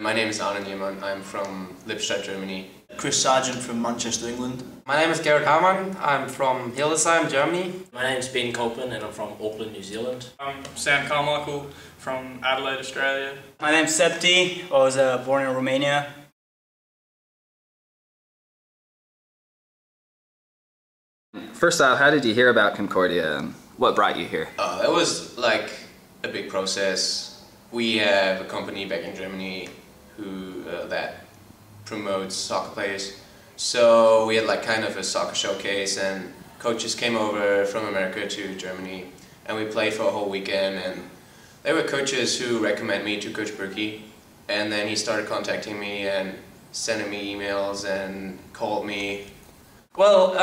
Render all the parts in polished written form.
My name is Arne Niemann. I'm from Lippstadt, Germany. Chris Sargent from Manchester, England. My name is Gerrit Hamann. I'm from Hildesheim, Germany. My name is Ben Colpin and I'm from Auckland, New Zealand. I'm Sam Carmichael from Adelaide, Australia. My name is Septi. I was born in Romania. First off, how did you hear about Concordia and what brought you here? It was like a big process. We have a company back in Germany who that promotes soccer players. So we had like kind of a soccer showcase, and coaches came over from America to Germany, and we played for a whole weekend. And there were coaches who recommended me to Coach Birkey, and then he started contacting me and sending me emails and called me. Well,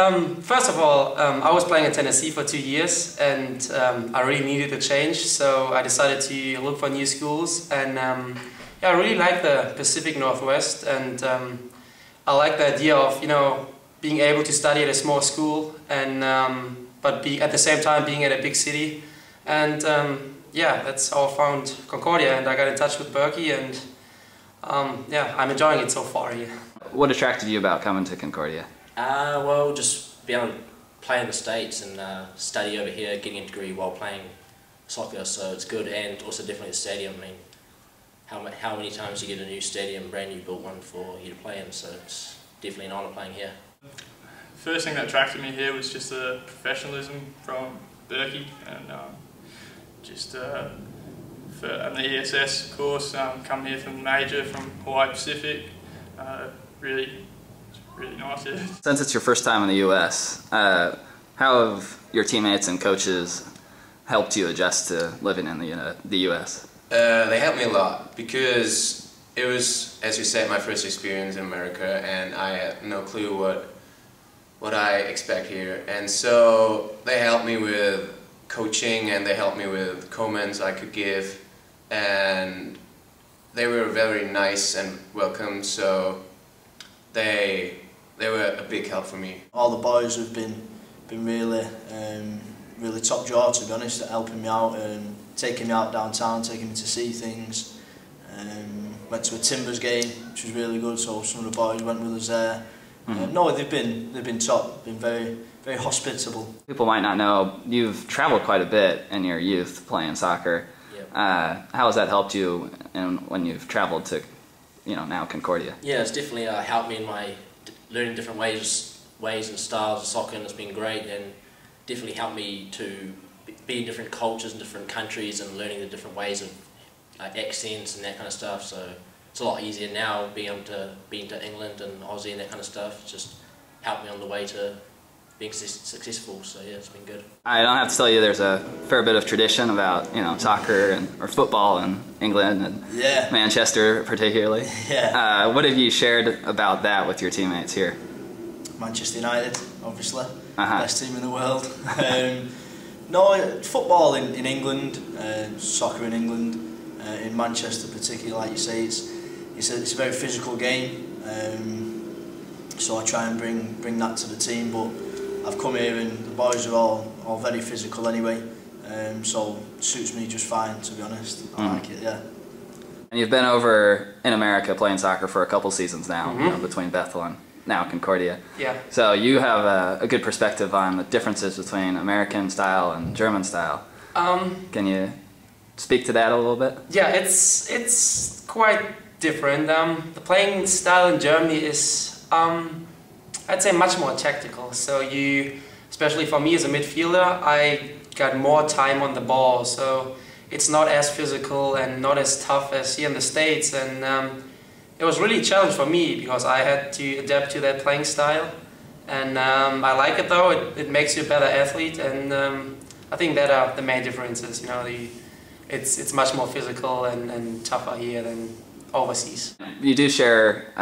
first of all, I was playing in Tennessee for 2 years, and I really needed a change, so I decided to look for new schools. And yeah, I really like the Pacific Northwest, and I like the idea of being able to study at a small school, and but at the same time being at a big city. And yeah, that's how I found Concordia, and I got in touch with Birkey, and yeah, I'm enjoying it so far here. What attracted you about coming to Concordia? Well, just being able to play in the States and study over here, getting a degree while playing soccer, so it's good. And also definitely the stadium. I mean, how many times you get a new stadium, brand new built one for you to play in, so it's definitely an honour playing here. First thing that attracted me here was just the professionalism from Birkey, and just for the ESS course, come here from major from Hawaii Pacific, really nice. Yeah. Since it's your first time in the U.S., how have your teammates and coaches helped you adjust to living in the U.S.? They helped me a lot because it was, as you said, my first experience in America, and I had no clue what I expect here. And so they helped me with coaching, and they helped me with comments I could give, and they were very nice and welcome. So they were a big help for me. All the boys have been really really top drawer, to be honest, at helping me out, taking me out downtown, taking me to see things. Went to a Timbers game, which was really good, so some of the boys went with us there. No, they've been top, been very hospitable. People might not know, you've traveled quite a bit in your youth playing soccer. Yep. How has that helped you when you've traveled to, now Concordia? Yeah, it's definitely helped me in my learning different ways and styles of soccer, and it's been great, and definitely helped me to be in different cultures and different countries and learning the different ways of accents and that kind of stuff. So it's a lot easier now being able to be into England and Aussie and that kind of stuff. It's just helped me on the way to being successful. So yeah, it's been good. I don't have to tell you, there's a fair bit of tradition about soccer or football in England and yeah. Manchester particularly. Yeah. What have you shared about that with your teammates here? Manchester United, obviously, best team in the world. No, football in England, soccer in England, in Manchester particularly, like you say, it's a very physical game. So I try and bring that to the team, but I've come here and the boys are all very physical anyway, so it suits me just fine, to be honest. I like it, yeah. And you've been over in America playing soccer for a couple seasons now, between Bethel and now Concordia. Yeah. So you have a good perspective on the differences between American style and German style. Can you speak to that a little bit? Yeah, it's quite different. The playing style in Germany is, I'd say, much more tactical. So especially for me as a midfielder, I got more time on the ball. So it's not as physical and not as tough as here in the States. And it was really a challenge for me because I had to adapt to that playing style. And I like it though, it makes you a better athlete. And I think that are the main differences. It's much more physical and tougher here than overseas. You do share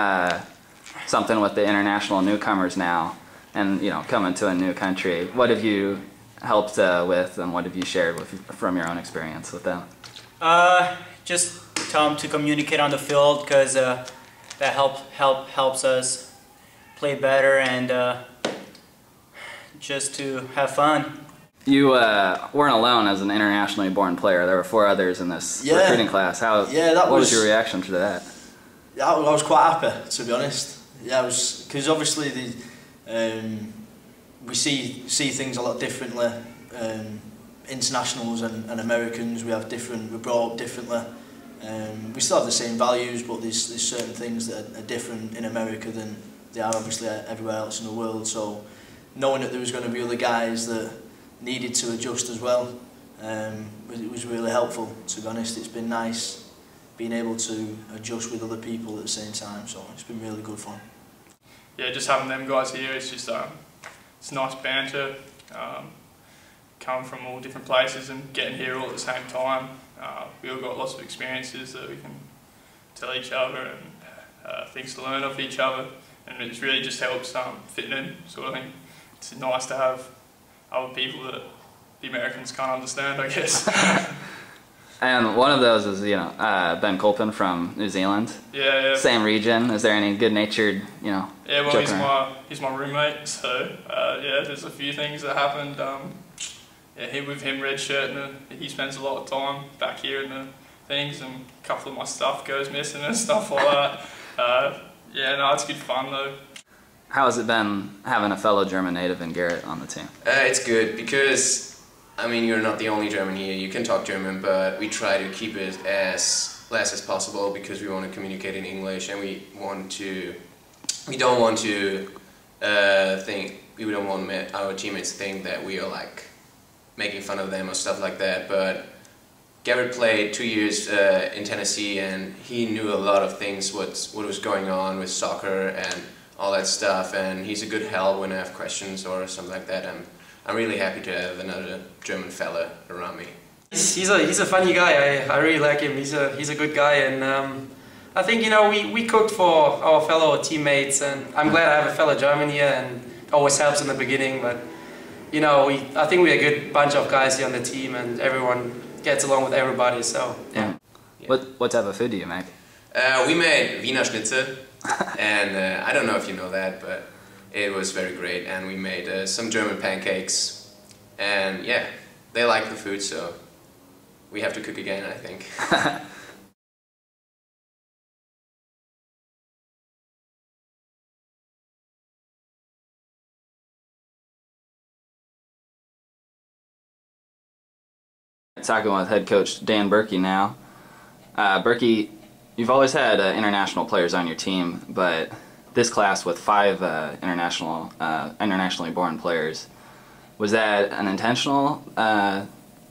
something with the international newcomers now, and coming to a new country. What have you helped with, and what have you shared from your own experience with them? Just tell them to communicate on the field, because that helps us play better, and just to have fun. You weren't alone as an internationally born player. There were 4 others in this recruiting class. What was your reaction to that? I was quite happy, to be honest. Yeah, I was, because obviously we see things a lot differently. Internationals and Americans, we're brought up differently. We still have the same values, but there's certain things that are different in America than they are obviously everywhere else in the world. So knowing that there was going to be other guys that needed to adjust as well, it was really helpful, to be honest. It's been nice being able to adjust with other people at the same time, so it's been really good fun. Yeah, just having them guys here, it's just it's nice banter. Come from all different places and getting here all at the same time. We all got lots of experiences that we can tell each other and things to learn off each other, and it really just helps fitting in, sort of thing. It's nice to have other people that the Americans can't understand, I guess. And one of those is, Ben Colpin from New Zealand. Yeah. Same region. Is there any good-natured, Yeah, well, he's my roommate, so yeah, there's a few things that happened. Yeah, with him redshirting, he spends a lot of time back here in the things, and a couple of my stuff goes missing and stuff like that. Yeah, no, it's good fun though. How has it been having a fellow German native in Garrett on the team? It's good because, I mean, you're not the only German here. You can talk German, but we try to keep it as less as possible because we want to communicate in English, and we don't want our teammates think that we are like making fun of them or stuff like that. But Garrett played 2 years in Tennessee, and he knew a lot of things, what was going on with soccer and all that stuff, and he's a good help when I have questions or something like that. I'm really happy to have another German fella around me. He's a funny guy. I really like him. He's a good guy, and I think we cooked for our fellow teammates, and I'm glad I have a fellow German here, and it always helps in the beginning. But I think we're a good bunch of guys here on the team, and everyone gets along with everybody. So yeah. What type of food do you make? We made Wiener Schnitzel, and I don't know if you know that, but it was very great. And we made some German pancakes, and yeah, they like the food, so we have to cook again, I think. Talking with head coach Dan Birkey now. Birkey, you've always had international players on your team, but this class with 5 internationally born players, was that an intentional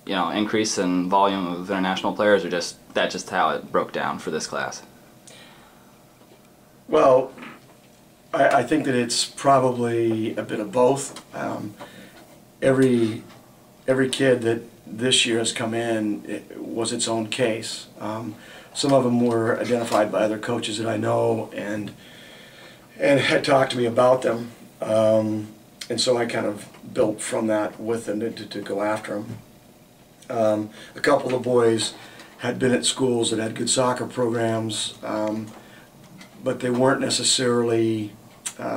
increase in volume of international players, or just how it broke down for this class? Well, I think that it's probably a bit of both. Every kid that this year has come in, it was its own case. Some of them were identified by other coaches that I know and had talked to me about them, and so I kind of built from that with them to go after them. A couple of the boys had been at schools that had good soccer programs, but they weren't necessarily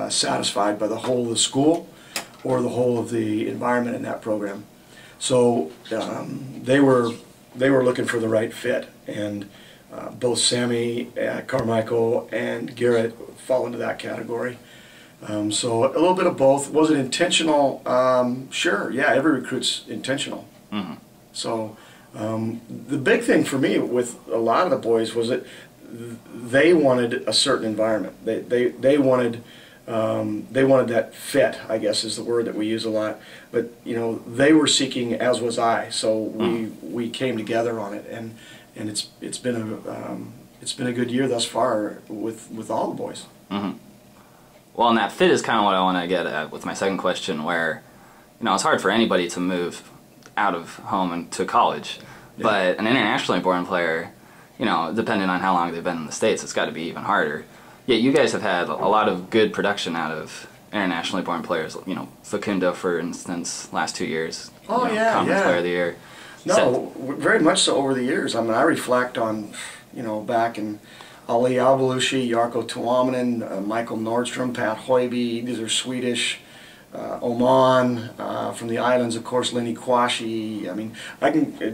satisfied by the whole of the school or the whole of the environment in that program. So they were looking for the right fit, and both Sammy, Carmichael, and Garrett fall into that category. So a little bit of both. Was it intentional? Sure, yeah, every recruit's intentional. Mm-hmm. So the big thing for me with a lot of the boys was that they wanted a certain environment. They wanted that fit, I guess is the word that we use a lot. But they were seeking, as was I. So we came together on it, and it's been a good year thus far with all the boys. Mm-hmm. Well, and that fit is kind of what I want to get at with my second question, where it's hard for anybody to move out of home and to college, yeah. But an internationally born player, depending on how long they've been in the States, it's got to be even harder. Yet you guys have had a lot of good production out of internationally born players. Facundo, for instance, last 2 years. Oh yeah, Conference Player of the Year. No, very much so over the years. I mean, I reflect on, back in Ali Albalushi, Jarkko Tuominen, Michael Nordstrom, Pat Hoiby. These are Swedish. Oman, from the islands, of course, Lenny Kwashi. I mean,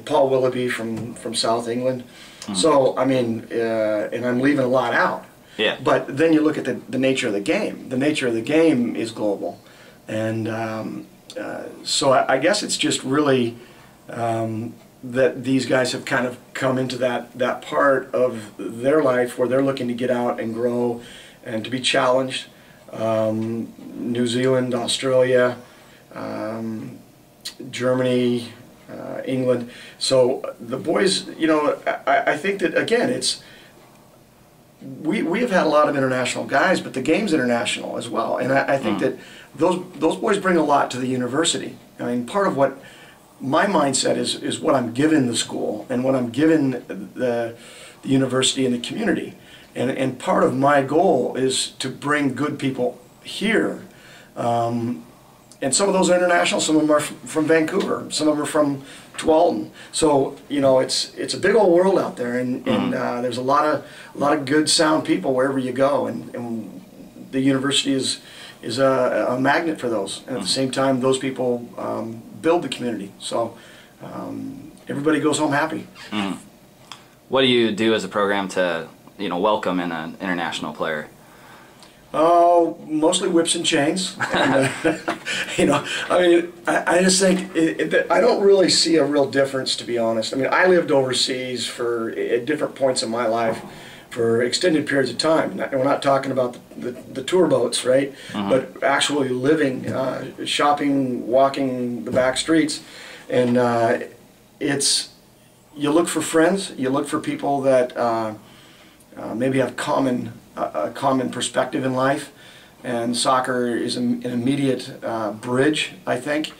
Paul Willoughby from South England. Mm-hmm. So, I mean, and I'm leaving a lot out. Yeah. But then you look at the nature of the game. The nature of the game is global. And so I guess it's just really that these guys have kind of come into that part of their life where they're looking to get out and grow and to be challenged. New Zealand, Australia, Germany, England. So the boys, you know, I think that, again, it's we have had a lot of international guys, but the game's international as well. And I think that those boys bring a lot to the university. I mean, part of what my mindset is what I'm giving the school and what I'm giving the university and the community. And part of my goal is to bring good people here. And some of those are international, some of them are from Vancouver, some of them are from Tualatin. So, you know, it's a big old world out there, and there's a lot of good, sound people wherever you go, and the university is a magnet for those. And at the same time, those people build the community. So everybody goes home happy. What do you do as a program to, you know, welcome in an international player? Oh, mostly whips and chains. And, you know, I mean, I just think I don't really see a real difference, to be honest. I mean, I lived overseas at different points in my life for extended periods of time. We're not talking about the tour boats, right? But actually living, shopping, walking the back streets, and you look for friends, you look for people that maybe have a common perspective in life, and soccer is an immediate bridge, I think,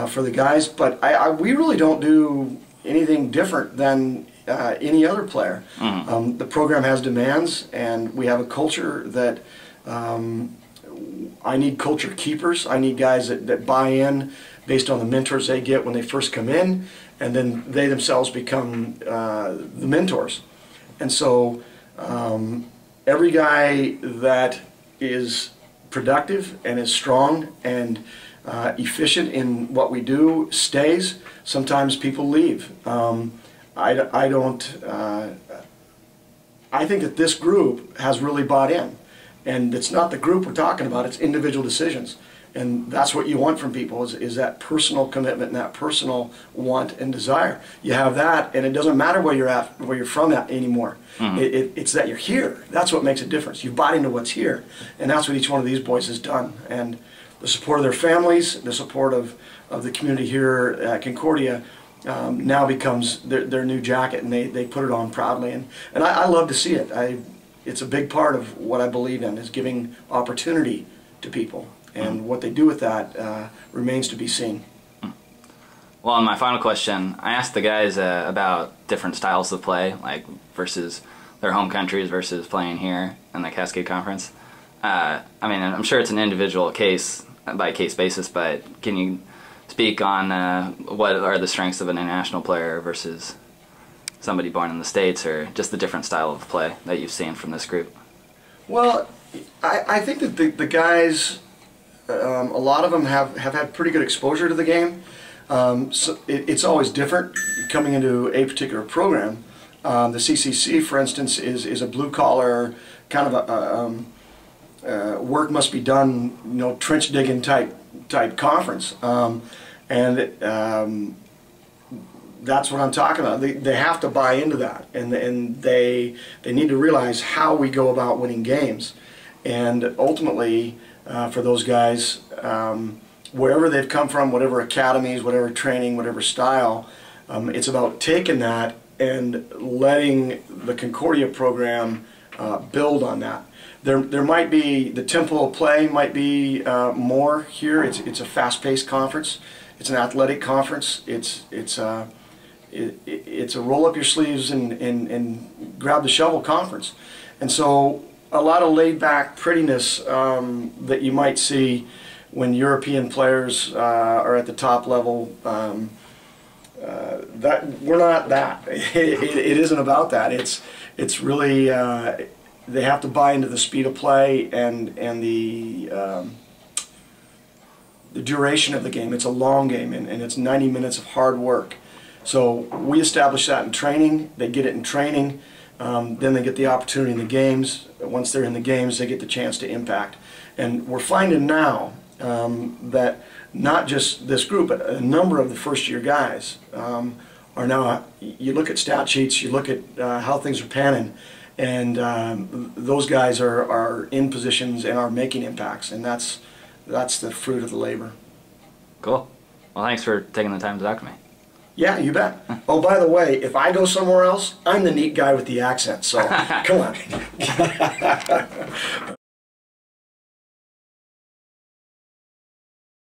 for the guys. But we really don't do anything different than any other player. The program has demands, and we have a culture that I need culture keepers. I need guys that buy in based on the mentors they get when they first come in, and then they themselves become the mentors. And so every guy that is productive and is strong and efficient in what we do stays. Sometimes people leave. I think that this group has really bought in, and it's not the group we're talking about, it's individual decisions. And that's what you want from people, is that personal commitment and that personal want and desire. You have that, and it doesn't matter where you're from anymore. It's that you're here. That's what makes a difference. You've bought into what's here, and that's what each one of these boys has done. And the support of their families, the support of the community here at Concordia now becomes their new jacket, and they put it on proudly. And I love to see it. It's a big part of what I believe in, is giving opportunity to people. And what they do with that remains to be seen. Well, on my final question, I asked the guys about different styles of play, like versus their home countries versus playing here in the Cascade Conference. I mean, I'm sure it's an individual case-by-case basis, but can you speak on what are the strengths of an international player versus somebody born in the States, or just the different style of play that you've seen from this group? Well, I think that the guys, a lot of them have had pretty good exposure to the game. So it's always different coming into a particular program. The CCC, for instance, is a blue-collar kind of a work must be done, you know, trench digging type conference, and that's what I'm talking about. They have to buy into that, and they need to realize how we go about winning games, and ultimately for those guys, wherever they've come from, whatever academies, whatever training, whatever style, it's about taking that and letting the Concordia program build on that. There might be, the tempo of play might be more here. It's a fast-paced conference. It's an athletic conference. It's a roll up your sleeves and grab the shovel conference. And so a lot of laid-back prettiness that you might see when European players are at the top level. That we're not that. It isn't about that. It's really they have to buy into the speed of play and the duration of the game. It's a long game, and it's 90 minutes of hard work. So we establish that in training. They get it in training. Then they get the opportunity in the games. Once they're in the games, they get the chance to impact. And we're finding now that not just this group, but a number of the first-year guys are now, you look at stat sheets, you look at how things are panning, and those guys are in positions and are making impacts, and that's the fruit of the labor. Cool. Well, thanks for taking the time to talk to me. Yeah, you bet. Oh, by the way, if I go somewhere else, I'm the neat guy with the accent, so come on.